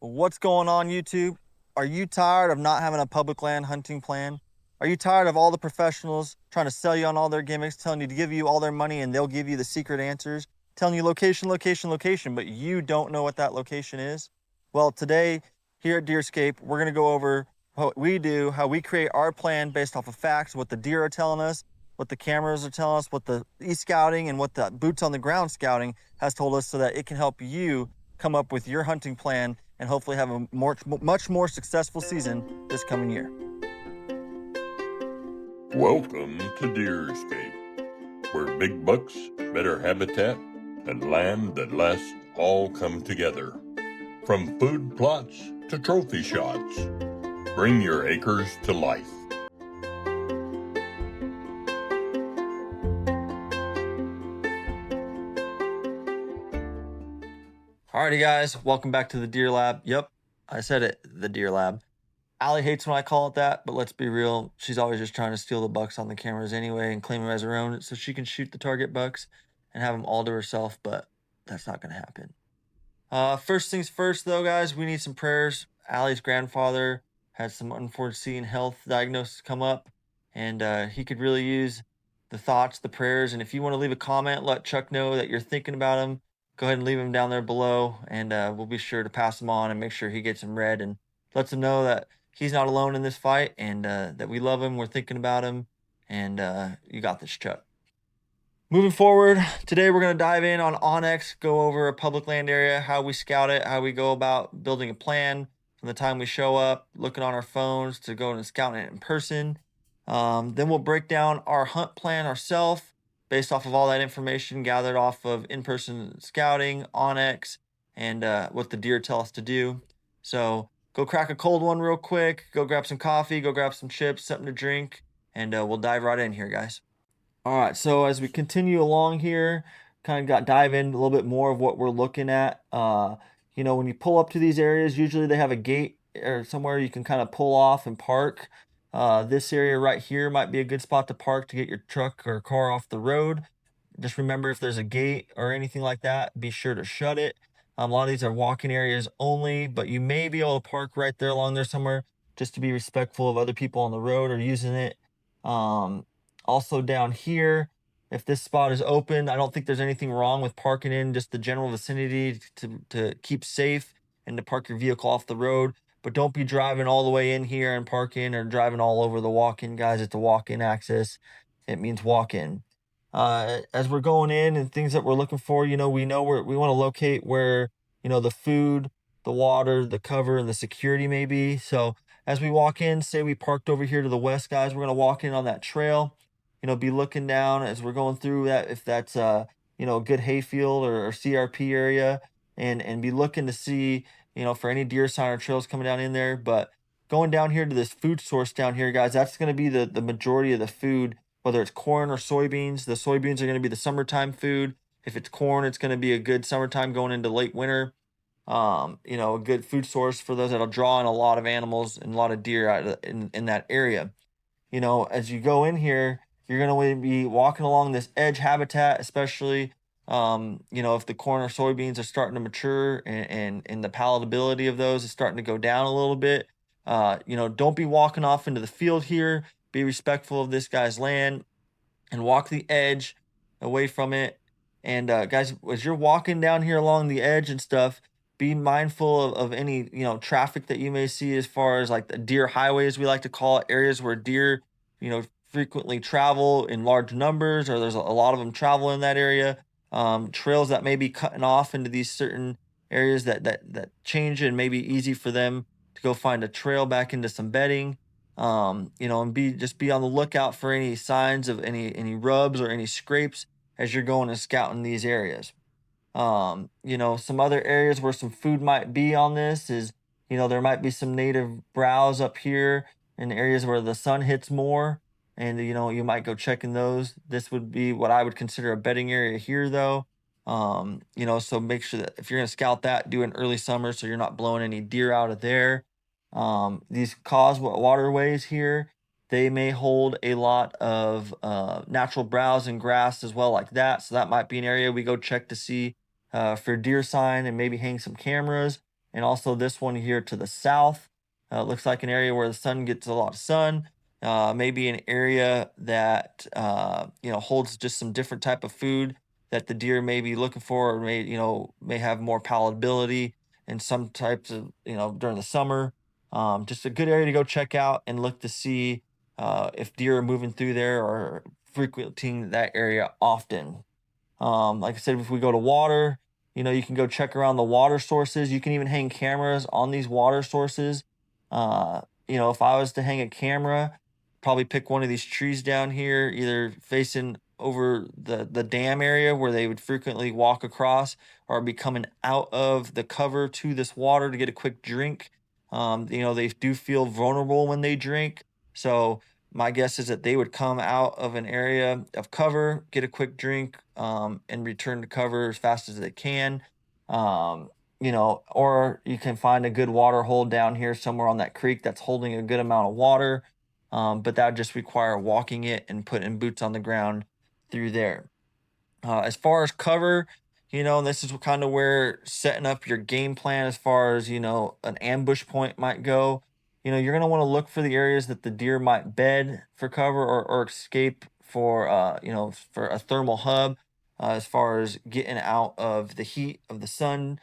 What's going on, YouTube? Are you tired of not having a public land hunting plan? Are you tired of all the professionals trying to sell you on all their gimmicks, telling you to give you all their money and they'll give you the secret answers, telling you location, location, location, but you don't know what that location is? Well, today here at Deerscape, we're going to go over what we do, how we create our plan based off of facts, what the deer are telling us, what the cameras are telling us, what the e-scouting and what the boots on the ground scouting has told us, so that it can help you come up with your hunting plan and hopefully have a much more successful season this coming year. Welcome to Deerscape, where big bucks, better habitat, and land that lasts all come together. From food plots to trophy shots, bring your acres to life. Alrighty, guys, welcome back to the Deer Lab. Yep, I said it, the Deer Lab. Allie hates when I call it that, but let's be real. She's always just trying to steal the bucks on the cameras anyway and claim them as her own so she can shoot the target bucks and have them all to herself, but that's not going to happen. First things first, though, guys, we need some prayers. Allie's grandfather had some unforeseen health diagnosis come up, and he could really use the thoughts, the prayers. And if you want to leave a comment, let Chuck know that you're thinking about him. Go ahead and leave him down there below, and we'll be sure to pass him on and make sure he gets him read and lets him know that he's not alone in this fight, and that we love him, we're thinking about him, and you got this, Chuck. Moving forward, today we're going to dive in on Onyx, go over a public land area, how we scout it, how we go about building a plan from the time we show up, looking on our phones to going and scouting it in person. Then we'll break down our hunt plan ourselves based off of all that information gathered off of in-person scouting, Onyx, and what the deer tell us to do. So go crack a cold one real quick, go grab some coffee, go grab some chips, something to drink, and we'll dive right in here, guys. All right, so as we continue along here, dive in a little bit more of what we're looking at. When you pull up to these areas, usually they have a gate or somewhere you can kind of pull off and park. This area right here might be a good spot to park to get your truck or car off the road. Just remember, if there's a gate or anything like that, be sure to shut it. A lot of these are walking areas only, but you may be able to park right there along there somewhere, just to be respectful of other people on the road or using it. Also down here, if this spot is open, I don't think there's anything wrong with parking in just the general vicinity to keep safe and to park your vehicle off the road. But don't be driving all the way in here and park in, or driving all over the walk-in, guys. It's a walk-in access. It means walk-in. As we're going in and things that we're looking for, we want to locate where, the food, the water, the cover, and the security may be. So as we walk in, say we parked over here to the west, guys, we're going to walk in on that trail, be looking down as we're going through that, if that's a good hayfield or CRP area, and be looking to see, for any deer sign or trails coming down in there. But going down here to this food source down here, guys, that's going to be the majority of the food, whether it's corn or soybeans. The soybeans are going to be the summertime food. If it's corn, it's going to be a good summertime going into late winter. A good food source for those that'll draw in a lot of animals and a lot of deer in that area. As you go in here, you're going to be walking along this edge habitat, especially, if the corn or soybeans are starting to mature, and the palatability of those is starting to go down a little bit. Don't be walking off into the field here. Be respectful of this guy's land and walk the edge away from it. And guys, as you're walking down here along the edge and stuff, be mindful of any traffic that you may see, as far as like the deer highways, we like to call it, areas where deer frequently travel in large numbers, or there's a lot of them travel in that area. Trails that may be cutting off into these certain areas that change, and may be easy for them to go find a trail back into some bedding. And be on the lookout for any signs of any rubs or any scrapes as you're going and scouting these areas. Some other areas where some food might be on this is, there might be some native browse up here in areas where the sun hits more, and you might go checking those. This would be what I would consider a bedding area here, though. So make sure that if you're going to scout that, do it in early summer so you're not blowing any deer out of there. These causeway waterways here, they may hold a lot of natural browse and grass as well, like that. So that might be an area we go check to see for deer sign, and maybe hang some cameras. and also this one here to the south. Looks like an area where the sun gets a lot of sun. Maybe an area that holds just some different type of food that the deer may be looking for, or may have more palatability in some types of during the summer. Just a good area to go check out and look to see if deer are moving through there or frequenting that area often. Like I said, if we go to water, you can go check around the water sources. You can even hang cameras on these water sources. If I was to hang a camera, probably pick one of these trees down here, either facing over the dam area where they would frequently walk across, or be coming out of the cover to this water to get a quick drink. They do feel vulnerable when they drink. So my guess is that they would come out of an area of cover, get a quick drink, and return to cover as fast as they can. Or you can find a good water hole down here somewhere on that creek that's holding a good amount of water. But that would just require walking it and putting boots on the ground through there. As far as cover, this is kind of where setting up your game plan as far as, an ambush point might go. You're going to want to look for the areas that the deer might bed for cover, or escape for a thermal hub, as far as getting out of the heat of the sun.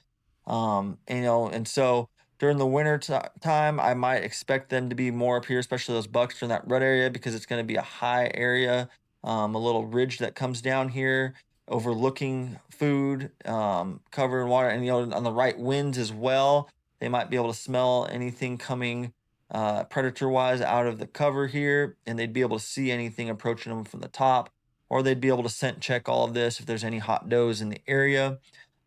And so during the winter time, I might expect them to be more up here, especially those bucks in that rut area, because it's going to be a high area, a little ridge that comes down here overlooking food, cover in water, and on the right winds as well. They might be able to smell anything coming predator wise out of the cover here, and they'd be able to see anything approaching them from the top, or they'd be able to scent check all of this if there's any hot does in the area.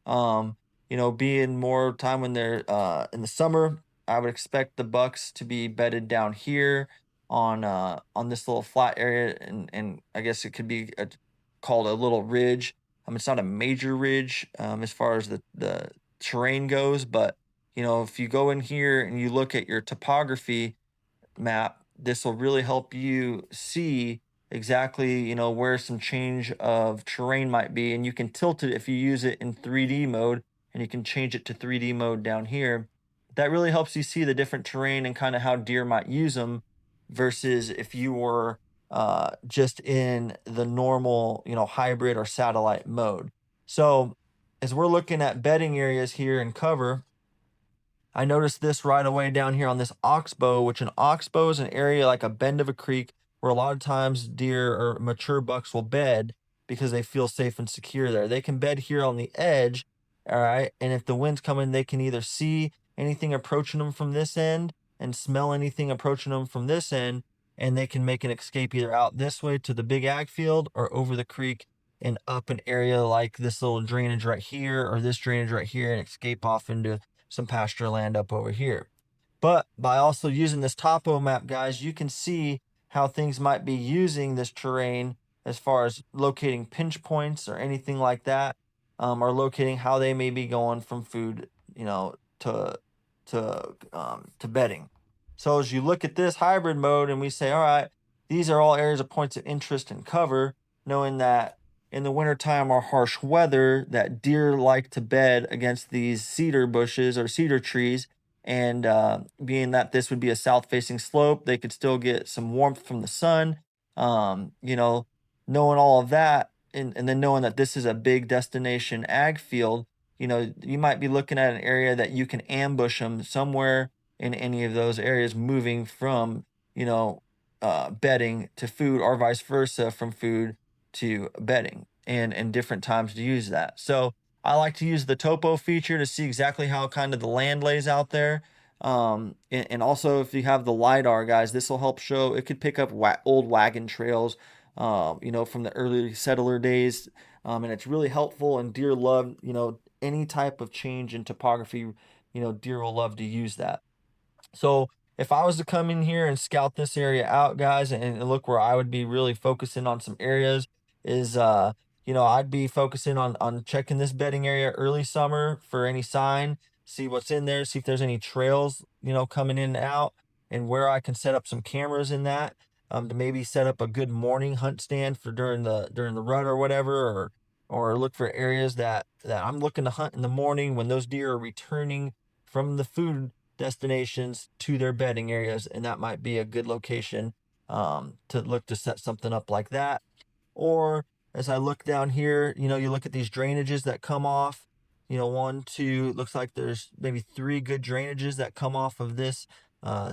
Being more time when they're in the summer, I would expect the bucks to be bedded down here on this little flat area, and I guess it could be called a little ridge. It's not a major ridge as far as the terrain goes, but if you go in here and you look at your topography map, this will really help you see exactly, where some change of terrain might be. And you can tilt it if you use it in 3D mode, and you can change it to 3D mode down here. That really helps you see the different terrain and kind of how deer might use them, versus if you were just in the normal, hybrid or satellite mode. So as we're looking at bedding areas here and cover, I noticed this right away down here on this oxbow, which an oxbow is an area like a bend of a creek where a lot of times deer or mature bucks will bed because they feel safe and secure there. They can bed here on the edge, all right? And if the wind's coming, they can either see anything approaching them from this end and smell anything approaching them from this end, and they can make an escape either out this way to the big ag field, or over the creek and up an area like this little drainage right here, or this drainage right here, and escape off into some pasture land up over here. But by also using this topo map, guys, you can see how things might be using this terrain as far as locating pinch points or anything like that, or locating how they may be going from food, to bedding. So as you look at this hybrid mode, and we say, all right, these are all areas of points of interest and cover, knowing that in the wintertime or harsh weather, that deer like to bed against these cedar bushes or cedar trees. And being that this would be a south facing slope, they could still get some warmth from the sun. Knowing all of that, and then knowing that this is a big destination ag field, you might be looking at an area that you can ambush them somewhere in any of those areas, moving from, bedding to food, or vice versa, from food to bedding, and different times to use that. So I like to use the topo feature to see exactly how kind of the land lays out there. And also if you have the LiDAR, guys, this will help show, it could pick up old wagon trails, from the early settler days. And it's really helpful, and deer love, any type of change in topography, deer will love to use that. So if I was to come in here and scout this area out, guys, and look where I would be really focusing on some areas is, I'd be focusing on checking this bedding area early summer for any sign, see what's in there, see if there's any trails, coming in and out, and where I can set up some cameras in that, to maybe set up a good morning hunt stand for during the rut or whatever, or look for areas that I'm looking to hunt in the morning when those deer are returning from the food destinations to their bedding areas, and that might be a good location to look to set something up like that. Or as I look down here, you look at these drainages that come off, one, two, looks like there's maybe three good drainages that come off of this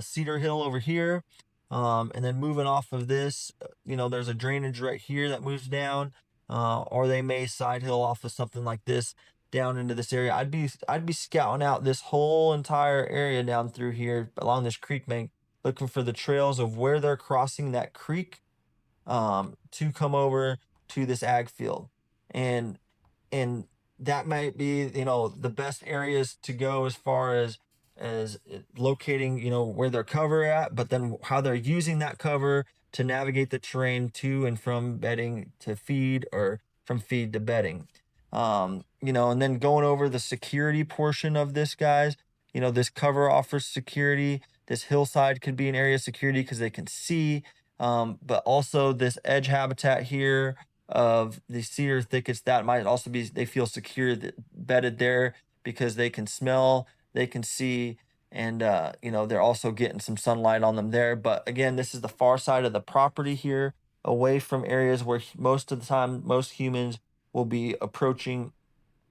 cedar hill over here. And then moving off of this, there's a drainage right here that moves down, or they may side hill off of something like this down into this area. I'd be scouting out this whole entire area down through here along this creek bank, looking for the trails of where they're crossing that creek to come over to this ag field. And and that might be the best areas to go as far as locating where they're cover at, but then how they're using that cover to navigate the terrain to and from bedding to feed, or from feed to bedding. And then going over the security portion of this, guys, this cover offers security. This hillside could be an area of security because they can see, but also this edge habitat here of the cedar thickets, that might also be, they feel secure bedded there because they can smell, they can see, and they're also getting some sunlight on them there. But again, this is the far side of the property here, away from areas where most of the time most humans will be approaching,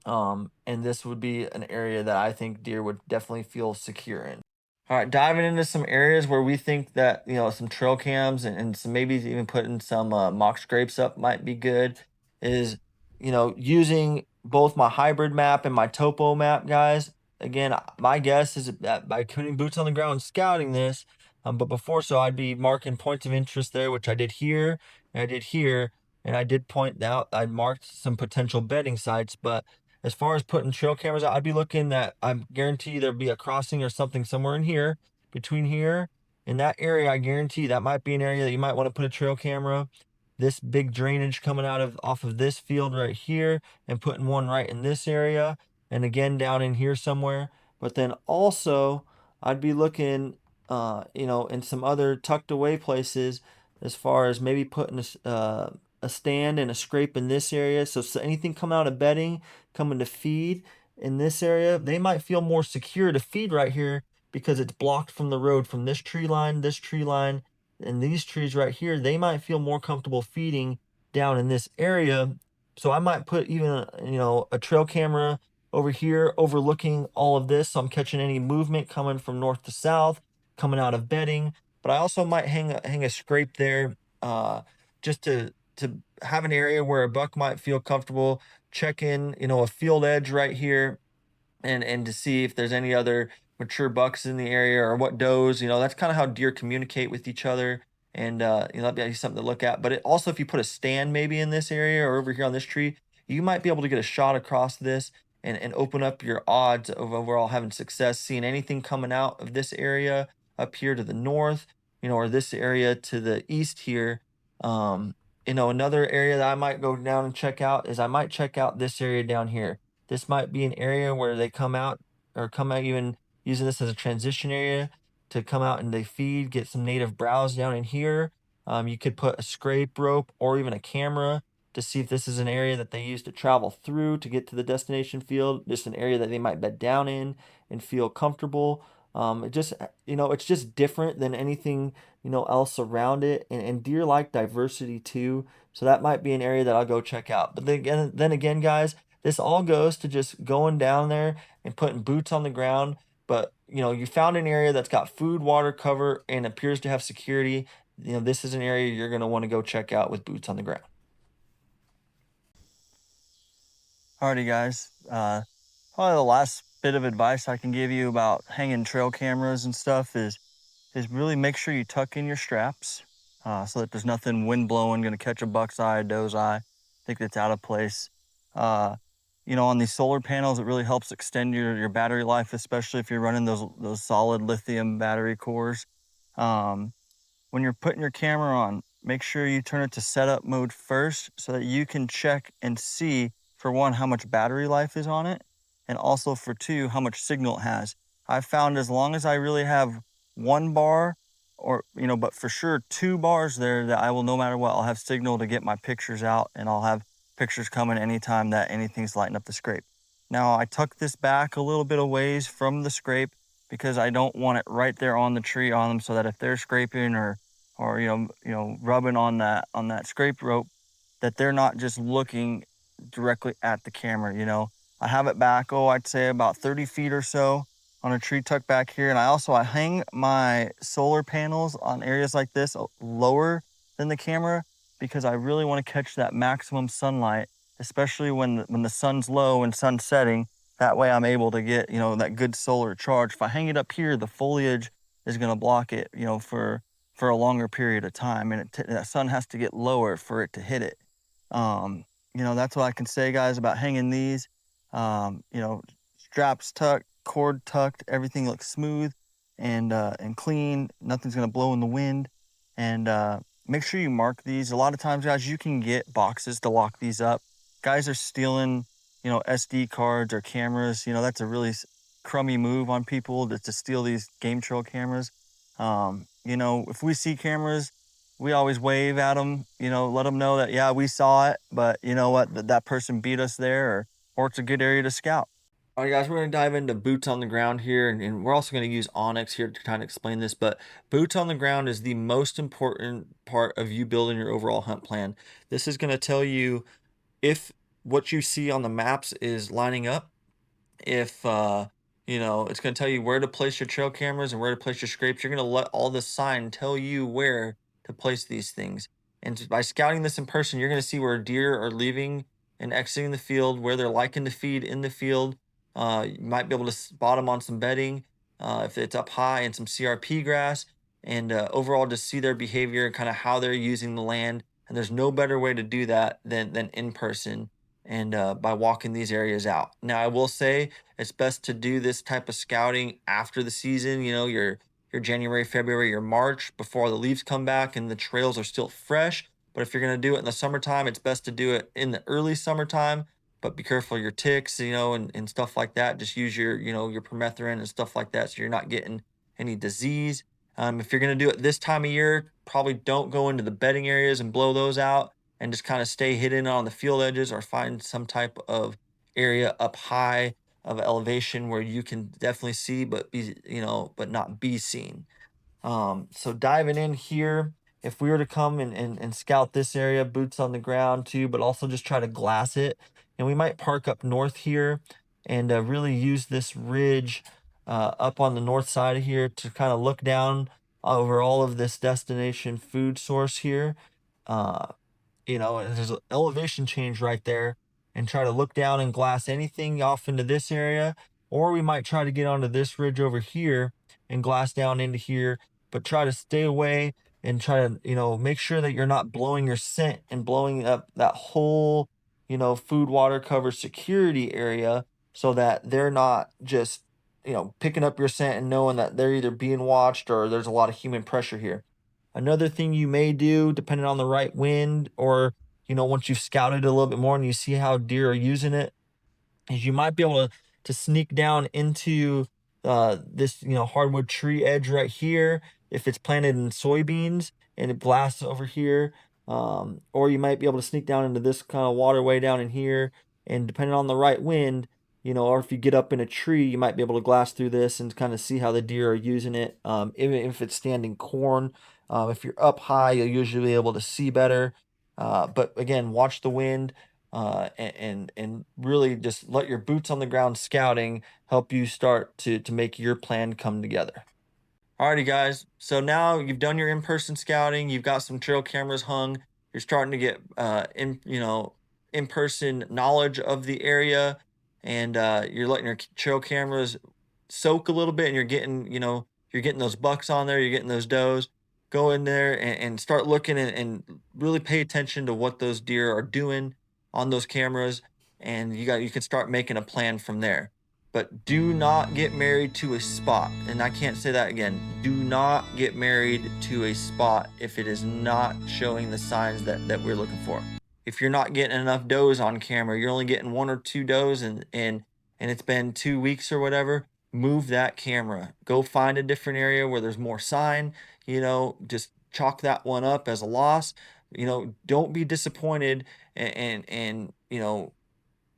and this would be an area that I think deer would definitely feel secure in. All right, diving into some areas where we think that some trail cams, and some, maybe even putting some mock scrapes up might be good, is using both my hybrid map and my topo map, guys. Again, my guess is that by putting boots on the ground and scouting this, but before, so I'd be marking points of interest there, which I did here and I did here, and I did point out, I marked some potential bedding sites. But as far as putting trail cameras out, I'd be looking that, I guarantee there'd be a crossing or something somewhere in here, between here and that area. I guarantee that might be an area that you might want to put a trail camera. This big drainage coming out of off of this field right here, and putting one right in this area, and again down in here somewhere. But then also I'd be looking in some other tucked away places, as far as maybe putting a stand and a scrape in this area. So anything coming out of bedding, coming to feed in this area, they might feel more secure to feed right here because it's blocked from the road, from this tree line, and these trees right here. They might feel more comfortable feeding down in this area. So I might put even a trail camera over here overlooking all of this, so I'm catching any movement coming from north to south, coming out of bedding. But I also might hang a scrape there, just to have an area where a buck might feel comfortable. Check in, a field edge right here, and to see if there's any other mature bucks in the area, or what does. That's kind of how deer communicate with each other. And that'd be something to look at. But it also, if you put a stand maybe in this area or over here on this tree, you might be able to get a shot across this, and open up your odds of overall having success, seeing anything coming out of this area up here to the north, or this area to the east here. um Another area that I might go down and check out is, I might check out this area down here. This might be an area where they come out, or come out even using this as a transition area to come out and they feed, get some native browse down in here. You could put a scrape rope or even a camera to see if this is an area that they use to travel through to get to the destination field, just an area that they might bed down in and feel comfortable. It just, it's just different than anything, else around it. And deer like diversity too. So that might be an area that I'll go check out. But then again, guys, this all goes to just going down there and putting boots on the ground. But you found an area that's got food, water, cover, and appears to have security. This is an area you're going to want to go check out with boots on the ground. Alrighty, guys. Probably the last bit of advice I can give you about hanging trail cameras and stuff is really make sure you tuck in your straps, so that there's nothing wind blowing going to catch a buck's eye, a doe's eye, think that's out of place. Uh, on these solar panels, it really helps extend your battery life, especially if you're running those solid lithium battery cores. Um, when you're putting your camera on, make sure you turn it to setup mode first, so that you can check and see, for one, how much battery life is on it, and also for two, how much signal it has. I've found as long as I really have one bar, or but for sure 2 bars there, that I will, no matter what, I'll have signal to get my pictures out, and I'll have pictures coming anytime that anything's lighting up the scrape. Now I tuck this back a little bit of ways from the scrape because I don't want it right there on the tree on them, so that if they're scraping or rubbing on that scrape rope, that they're not just looking directly at the camera. I have it back, I'd say about 30 feet or so on a tree tuck back here. And I hang my solar panels on areas like this lower than the camera because I really want to catch that maximum sunlight, especially when the sun's low and sun's setting. That way I'm able to get, that good solar charge. If I hang it up here, the foliage is going to block it, for a longer period of time. And that sun has to get lower for it to hit it. Um, that's what I can say, guys, about hanging these. Straps tucked, cord tucked, everything looks smooth and clean. Nothing's gonna blow in the wind. And make sure you mark these. A lot of times, guys, you can get boxes to lock these up. Guys are stealing, SD cards or cameras. That's a really crummy move on people to steal these game trail cameras. If we see cameras, we always wave at them, let them know that, yeah, we saw it, but you know what, that person beat us there, or it's a good area to scout. All right, guys, we're going to dive into boots on the ground here, and we're also going to use Onyx here to kind of explain this. But boots on the ground is the most important part of you building your overall hunt plan. This is going to tell you if what you see on the maps is lining up, if it's going to tell you where to place your trail cameras and where to place your scrapes. You're going to let all the sign tell you where to place these things. And by scouting this in person, you're going to see where deer are leaving and exiting the field, where they're liking to feed in the field. You might be able to spot them on some bedding if it's up high, and some CRP grass, and overall just see their behavior and kind of how they're using the land. And there's no better way to do that than in person, and by walking these areas out. Now, I will say it's best to do this type of scouting after the season, your January, February, your March, before the leaves come back and the trails are still fresh. But if you're going to do it in the summertime, it's best to do it in the early summertime. But be careful of your ticks, and stuff like that. Just use your permethrin and stuff like that, so you're not getting any disease. If you're going to do it this time of year, probably don't go into the bedding areas and blow those out, and just kind of stay hidden on the field edges, or find some type of area up high of elevation where you can definitely see but not be seen. So diving in here, if we were to come and scout this area, boots on the ground too, but also just try to glass it, and we might park up north here and really use this ridge up on the north side of here to kind of look down over all of this destination food source here. Uh, and there's an elevation change right there, and try to look down and glass anything off into this area. Or we might try to get onto this ridge over here and glass down into here, but try to stay away and try to, make sure that you're not blowing your scent and blowing up that whole, food, water cover security area, so that they're not just, picking up your scent and knowing that they're either being watched or there's a lot of human pressure here. Another thing you may do, depending on the right wind, or once you've scouted a little bit more and you see how deer are using it, is you might be able to sneak down into this hardwood tree edge right here if it's planted in soybeans and it blasts over here. Or you might be able to sneak down into this kind of waterway down in here, and depending on the right wind, or if you get up in a tree, you might be able to glass through this and kind of see how the deer are using it. Even if it's standing corn, if you're up high, you'll usually be able to see better. But again, watch the wind, and really just let your boots on the ground scouting help you start to make your plan come together. Alrighty, guys. So now you've done your in-person scouting. You've got some trail cameras hung. You're starting to get in-person knowledge of the area, and you're letting your trail cameras soak a little bit, and you're getting those bucks on there. You're getting those does. Go in there and start looking, and really pay attention to what those deer are doing on those cameras, and you can start making a plan from there. But do not get married to a spot. And I can't say that again. Do not get married to a spot if it is not showing the signs that we're looking for. If you're not getting enough does on camera, you're only getting one or two does, and it's been 2 weeks or whatever, move that camera. Go find a different area where there's more sign, just chalk that one up as a loss. Don't be disappointed, and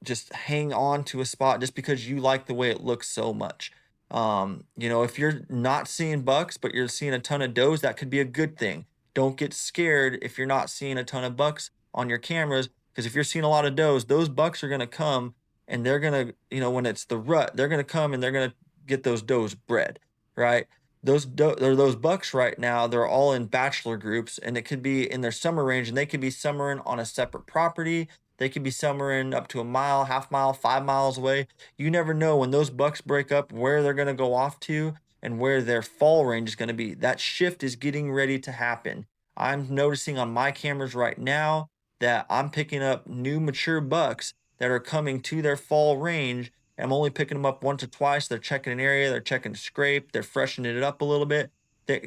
just hang on to a spot just because you like the way it looks so much. If you're not seeing bucks, but you're seeing a ton of does, that could be a good thing. Don't get scared if you're not seeing a ton of bucks on your cameras, because if you're seeing a lot of does, those bucks are going to come and they're going to, when it's the rut, they're going to come and they're going to get those does bred, right? Those bucks right now, they're all in bachelor groups, and it could be in their summer range, and they could be summering on a separate property. They could be summering up to a mile, half mile, 5 miles away. You never know when those bucks break up where they're going to go off to and where their fall range is going to be. That shift is getting ready to happen. I'm noticing on my cameras right now that I'm picking up new mature bucks that are coming to their fall range. I'm only picking them up once or twice. They're checking an area, they're checking scrape, they're freshening it up a little bit.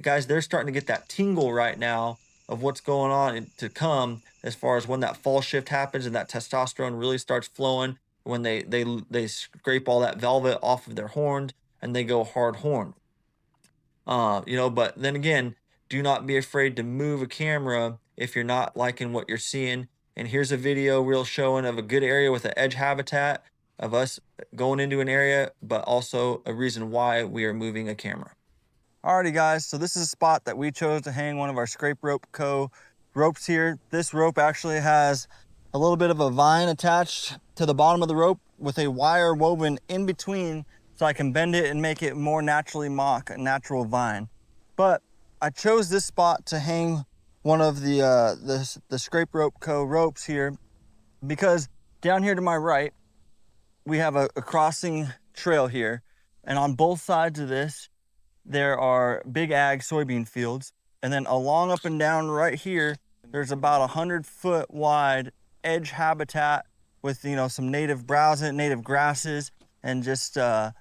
Guys, they're starting to get that tingle right now of what's going on to come, as far as when that fall shift happens and that testosterone really starts flowing, when they scrape all that velvet off of their horns and they go hard horn. But then again, do not be afraid to move a camera if you're not liking what you're seeing. And here's a video real showing of a good area with an edge habitat of us going into an area, but also a reason why we are moving a camera. Alrighty guys, so this is a spot that we chose to hang one of our Scrape Rope Co. ropes here. This rope actually has a little bit of a vine attached to the bottom of the rope with a wire woven in between, so I can bend it and make it more naturally mock a natural vine. But I chose this spot to hang one of the Scrape Rope Co. ropes here because down here to my right, we have a crossing trail here, and on both sides of this, there are big ag soybean fields. And then along up and down right here, there's about 100-foot wide edge habitat with, some native browse, native grasses, and just, a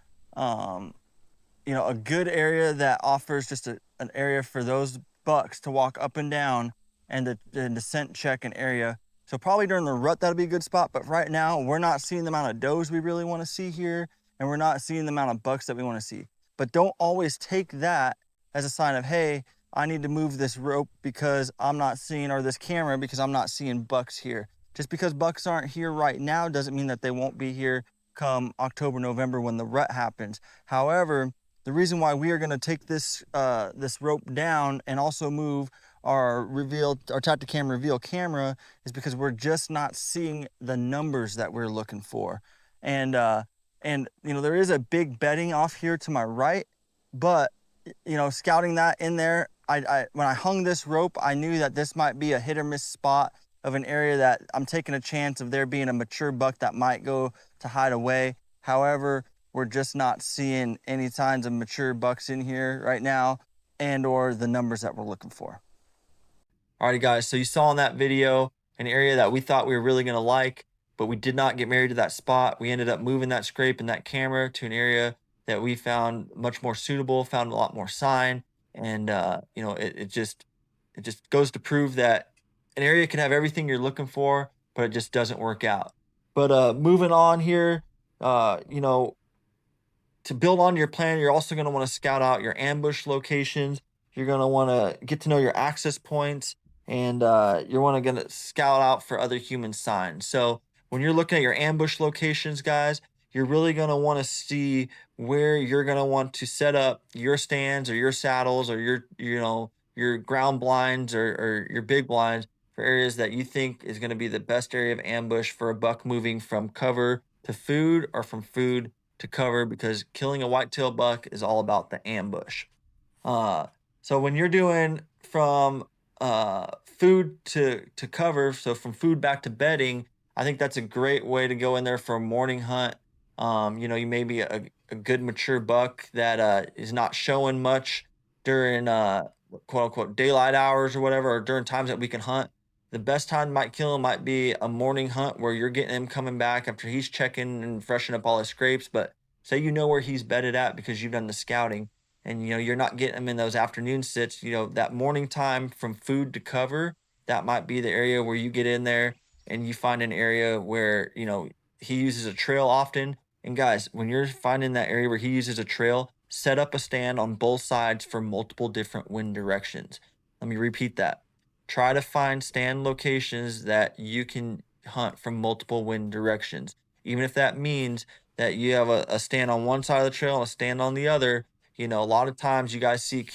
good area that offers just an area for those bucks to walk up and down and to scent check an area. So probably during the rut, that'll be a good spot. But right now, we're not seeing the amount of does we really want to see here, and we're not seeing the amount of bucks that we want to see. But don't always take that as a sign of, hey, I need to move this rope because I'm not seeing, or this camera because I'm not seeing bucks here. Just because bucks aren't here right now doesn't mean that they won't be here come October, November when the rut happens. However, the reason why we are going to take this rope down and also move our Tacticam reveal camera is because we're just not seeing the numbers that we're looking for. And there is a big bedding off here to my right, but scouting that in there, when I hung this rope, I knew that this might be a hit or miss spot of an area that I'm taking a chance of there being a mature buck that might go to hide away. However, we're just not seeing any signs of mature bucks in here right now, and or the numbers that we're looking for. Alrighty guys, so you saw in that video an area that we thought we were really gonna like, but we did not get married to that spot. We ended up moving that scrape and that camera to an area that we found much more suitable, found a lot more sign, and it just goes to prove that an area can have everything you're looking for, but it just doesn't work out. But moving on here, to build on your plan, you're also going to want to scout out your ambush locations. You're going to want to get to know your access points, and you're going to scout out for other human signs. So when you're looking at your ambush locations, guys, you're really going to want to see where you're going to want to set up your stands or your saddles or your ground blinds or your big blinds for areas that you think is going to be the best area of ambush for a buck moving from cover to food or from food to cover, because killing a whitetail buck is all about the ambush. Uh, so when you're doing from food to cover, so from food back to bedding, I think that's a great way to go in there for a morning hunt. You may be a good mature buck that is not showing much during quote unquote daylight hours or whatever, or during times that we can hunt. The best time to might kill him might be a morning hunt where you're getting him coming back after he's checking and freshening up all his scrapes. But say you know where he's bedded at because you've done the scouting, and you're not getting him in those afternoon sits. That morning time from food to cover, that might be the area where you get in there and you find an area where he uses a trail often. And guys, when you're finding that area where he uses a trail, set up a stand on both sides for multiple different wind directions. Let me repeat that. Try to find stand locations that you can hunt from multiple wind directions. even if that means that you have a stand on one side of the trail and a stand on the other. You know, a lot of times you guys see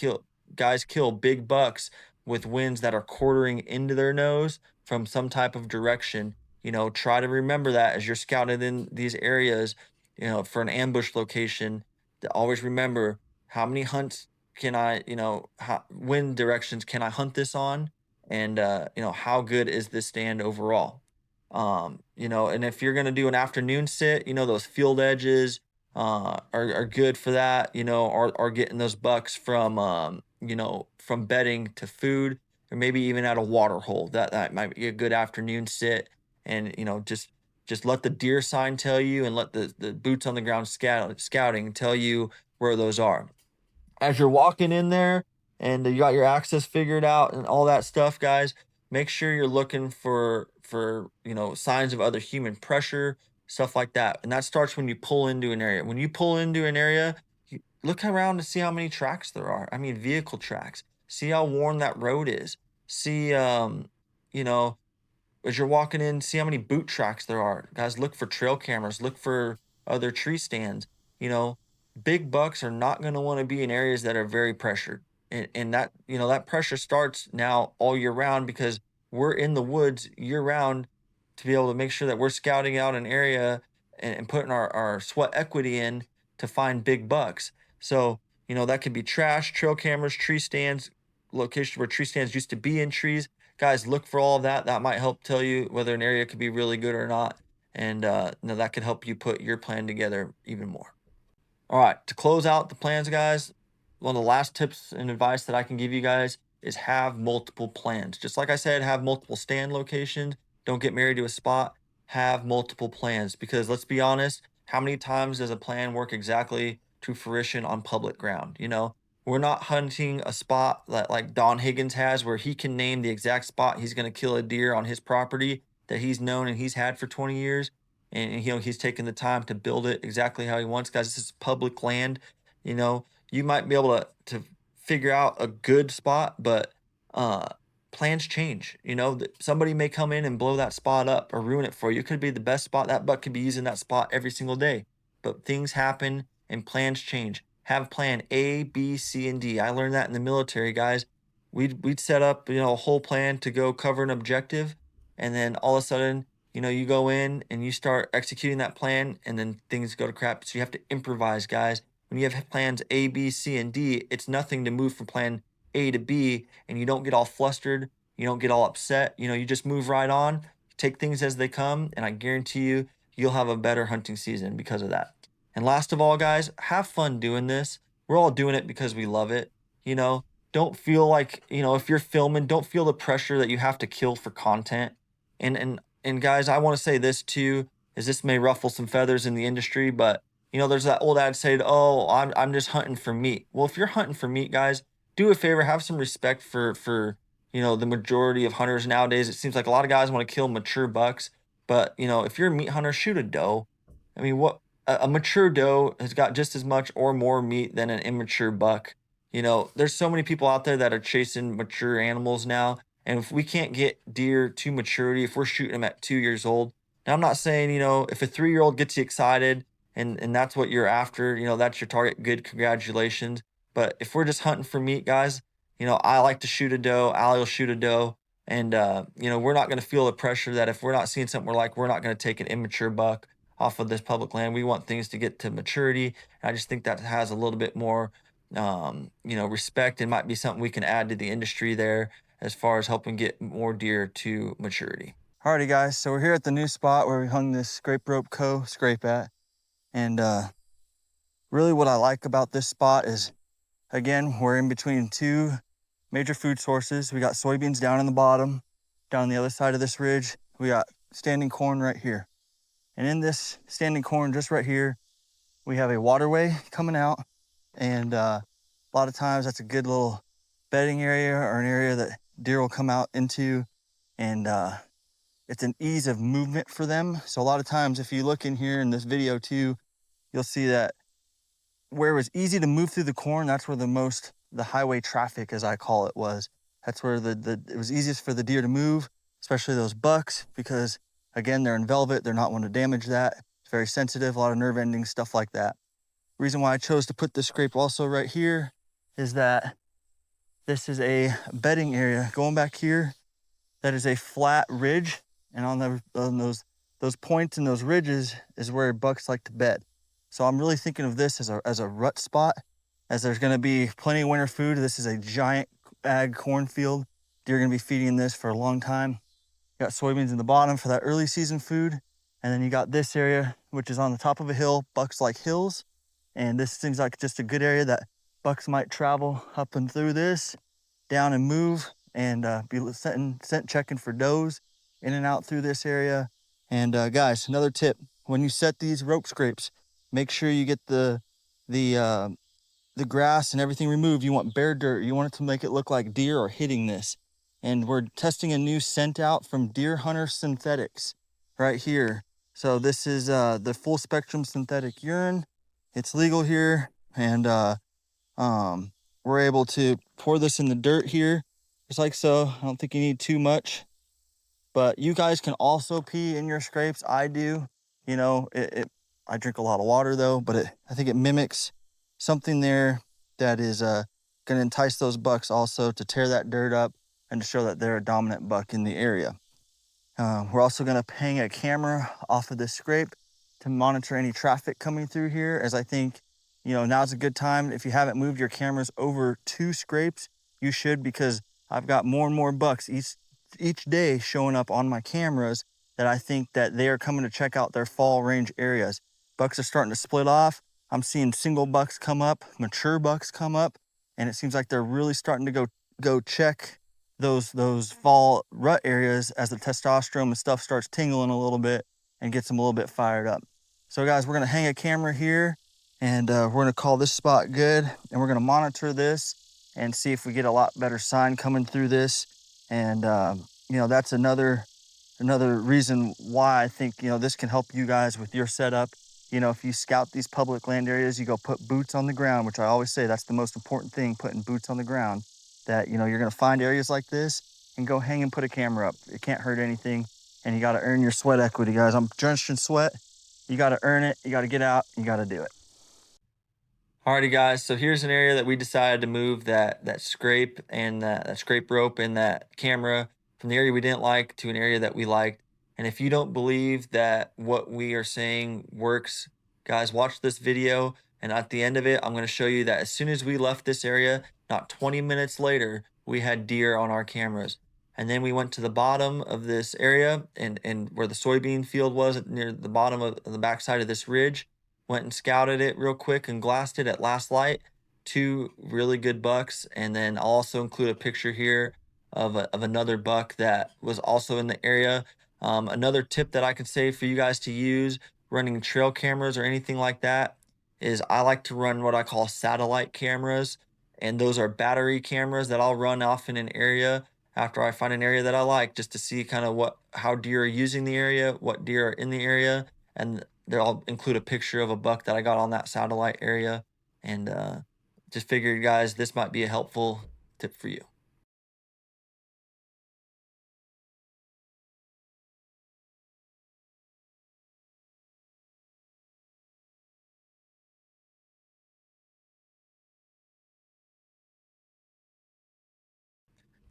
guys kill big bucks with winds that are quartering into their nose from some type of direction. You know, try to remember that as you're scouted in these areas, you know, for an ambush location, to always remember how many hunts can I, you know, how, wind directions can I hunt this on? And, you know, how good is this stand overall? You know, and if you're going to do an afternoon sit, you know, those field edges, are good for that, you know, or getting those bucks from, you know, from bedding to food, or maybe even at a water hole. That might be a good afternoon sit. And, you know, just let the deer sign tell you, and let the boots on the ground scouting tell you where those are. As you're walking in there and you got your access figured out and all that stuff, guys, make sure you're looking for, you know, signs of other human pressure, stuff like that. And that starts when you pull into an area. When you pull into an area, you look around to see how many tracks there are. I mean, vehicle tracks. See how worn that road is. See, you know, as you're walking in, see how many boot tracks there are. Guys, look for trail cameras, look for other tree stands. You know, big bucks are not going to want to be in areas that are very pressured. And that, you know, that pressure starts now all year round, because we're in the woods year round to be able to make sure that we're scouting out an area and putting our sweat equity in to find big bucks. So, you know, that could be trash, trail cameras, tree stands, locations where tree stands used to be in trees. Guys, look for all of that. That might help tell you whether an area could be really good or not. And you know, that could help you put your plan together even more. All right, to close out the plans, guys, one of the last tips and advice that I can give you guys is have multiple plans. Just like I said, have multiple stand locations. Don't get married to a spot. Have multiple plans, because let's be honest, how many times does a plan work exactly to fruition on public ground? You know, we're not hunting a spot that like Don Higgins has, where he can name the exact spot he's going to kill a deer on his property that he's known and he's had for 20 years, and you know he's taken the time to build it exactly how he wants. Guys, this is public land. You know, you might be able to figure out a good spot, but uh plans change. You know, somebody may come in and blow that spot up or ruin it for you. It could be the best spot. That buck could be using that spot every single day, but things happen and plans change. Have plan A, B, C, and D. I learned that in the military, guys. We'd set up, you know, a whole plan to go cover an objective, and then all of a sudden, you know, you go in and you start executing that plan, and then things go to crap. So you have to improvise, guys. When you have plans A, B, C, and D, it's nothing to move from plan A to B, and you don't get all flustered. You don't get all upset. You know, you just move right on, take things as they come, and I guarantee you, you'll have a better hunting season because of that. And last of all, guys, have fun doing this. We're all doing it because we love it. You know, don't feel like, you know, if you're filming, don't feel the pressure that you have to kill for content. And guys, I want to say this too, is this may ruffle some feathers in the industry, but you know, there's that old ad saying, "Oh, I'm just hunting for meat." Well, if you're hunting for meat, guys, do a favor, have some respect for you know, the majority of hunters nowadays. It seems like a lot of guys want to kill mature bucks, but you know, if you're a meat hunter, shoot a doe. I mean, what a mature doe has got just as much or more meat than an immature buck. You know, there's so many people out there that are chasing mature animals now, and if we can't get deer to maturity, if we're shooting them at 2 years old, now I'm not saying, you know, if a 3-year-old gets you excited and that's what you're after, you know, that's your target, good, congratulations. But if we're just hunting for meat, guys, you know, I like to shoot a doe, Allie will shoot a doe, and you know, we're not going to feel the pressure that if we're not seeing something we're like, we're not going to take an immature buck off of this public land. We want things to get to maturity. And I just think that has a little bit more you know, respect, and might be something we can add to the industry there as far as helping get more deer to maturity. Alrighty, guys, so we're here at the new spot where we hung this scrape rope scrape at. And really what I like about this spot is, again, we're in between two major food sources. We got soybeans down in the bottom. Down the other side of this ridge, we got standing corn right here. And in this standing corn just right here, we have a waterway coming out. And a lot of times that's a good little bedding area, or an area that deer will come out into. And it's an ease of movement for them. So a lot of times, if you look in here in this video too, you'll see that where it was easy to move through the corn, that's where the highway traffic, as I call it, was. That's where it was easiest for the deer to move, especially those bucks, because again, they're in velvet, they're not wanting to damage that. It's very sensitive, a lot of nerve endings, stuff like that. Reason why I chose to put this scrape also right here is that this is a bedding area. Going back here, that is a flat ridge, and on those points and those ridges is where bucks like to bed. So I'm really thinking of this as a rut spot, as there's going to be plenty of winter food. This is a giant ag cornfield. Deer are going to be feeding this for a long time. You got soybeans in the bottom for that early season food, and then you got this area which is on the top of a hill. Bucks like hills, and this seems like just a good area that bucks might travel up and through this, down and move, and be sent checking for does in and out through this area. And guys, another tip: when you set these rope scrapes, make sure you get the grass and everything removed. You want bare dirt. You want it to make it look like deer are hitting this. And we're testing a new scent out from Deer Hunter Synthetics right here. So this is the full spectrum synthetic urine. It's legal here, and we're able to pour this in the dirt here, just like so. I don't think you need too much, but you guys can also pee in your scrapes. I do. You know, I drink a lot of water though, but I think it mimics something there that is going to entice those bucks also to tear that dirt up and to show that they're a dominant buck in the area. We're also going to hang a camera off of this scrape to monitor any traffic coming through here, as I think, you know, now's a good time. If you haven't moved your cameras over 2 scrapes, you should, because I've got more and more bucks each day showing up on my cameras that I think that they are coming to check out their fall range areas. Bucks are starting to split off. I'm seeing single bucks come up, mature bucks come up, and it seems like they're really starting to go check those fall rut areas as the testosterone and stuff starts tingling a little bit and gets them a little bit fired up. So guys, we're gonna hang a camera here, and we're gonna call this spot good, and we're gonna monitor this and see if we get a lot better sign coming through this. And you know, that's another reason why I think, you know, this can help you guys with your setup. You know, if you scout these public land areas, you go put boots on the ground, which I always say that's the most important thing, putting boots on the ground. That, you know, you're going to find areas like this and go hang and put a camera up. It can't hurt anything, and you got to earn your sweat equity, guys. I'm drenched in sweat. You got to earn it. You got to get out. You got to do it. Alrighty, guys. So here's an area that we decided to move that scrape and that scrape rope and that camera from the area we didn't like to an area that we liked. And if you don't believe that what we are saying works, guys, watch this video. And at the end of it, I'm going to show you that as soon as we left this area, not 20 minutes later, we had deer on our cameras. And then we went to the bottom of this area and where the soybean field was near the bottom of the backside of this ridge. Went and scouted it real quick and glassed it at last light. 2 really good bucks. And then I'll also include a picture here of another buck that was also in the area. Another tip that I could say for you guys to use running trail cameras or anything like that is I like to run what I call satellite cameras. And those are battery cameras that I'll run off in an area after I find an area that I like, just to see kind of how deer are using the area, what deer are in the area. And there I'll include a picture of a buck that I got on that satellite area. And just figured, guys, this might be a helpful tip for you.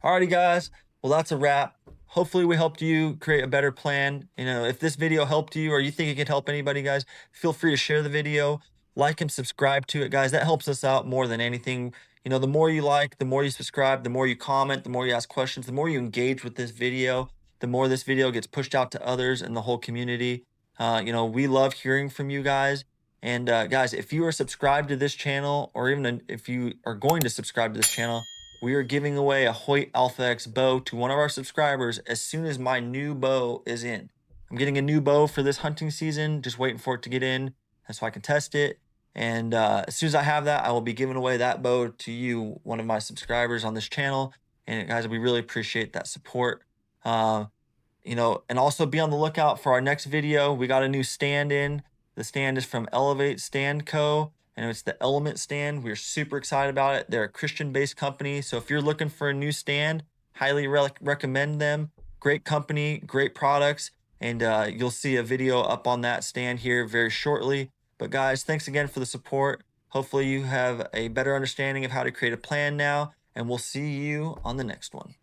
Alrighty, guys. Well, that's a wrap. Hopefully we helped you create a better plan. You know, if this video helped you or you think it could help anybody, guys, feel free to share the video, like and subscribe to it, guys. That helps us out more than anything. You know, the more you like, the more you subscribe, the more you comment, the more you ask questions, the more you engage with this video, the more this video gets pushed out to others in the whole community. You know, we love hearing from you guys. And guys, if you are subscribed to this channel, or even if you are going to subscribe to this channel, we are giving away a Hoyt Alpha X bow to one of our subscribers as soon as my new bow is in. I'm getting a new bow for this hunting season, just waiting for it to get in so I can test it. And as soon as I have that, I will be giving away that bow to you, one of my subscribers on this channel. And guys, we really appreciate that support. You know, and also be on the lookout for our next video. We got a new stand in. The stand is from Elevate Stand Co. and it's the Element stand. We're super excited about it. They're a Christian-based company. So if you're looking for a new stand, highly recommend them. Great company, great products. and you'll see a video up on that stand here very shortly. But guys, thanks again for the support. Hopefully you have a better understanding of how to create a plan now, and we'll see you on the next one.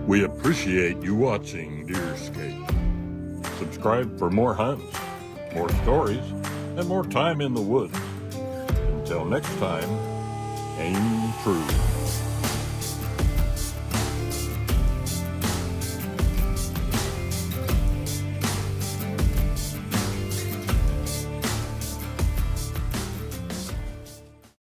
We appreciate you watching Deerscape. Subscribe for more hunts, more stories, and more time in the woods. Until next time, aim true.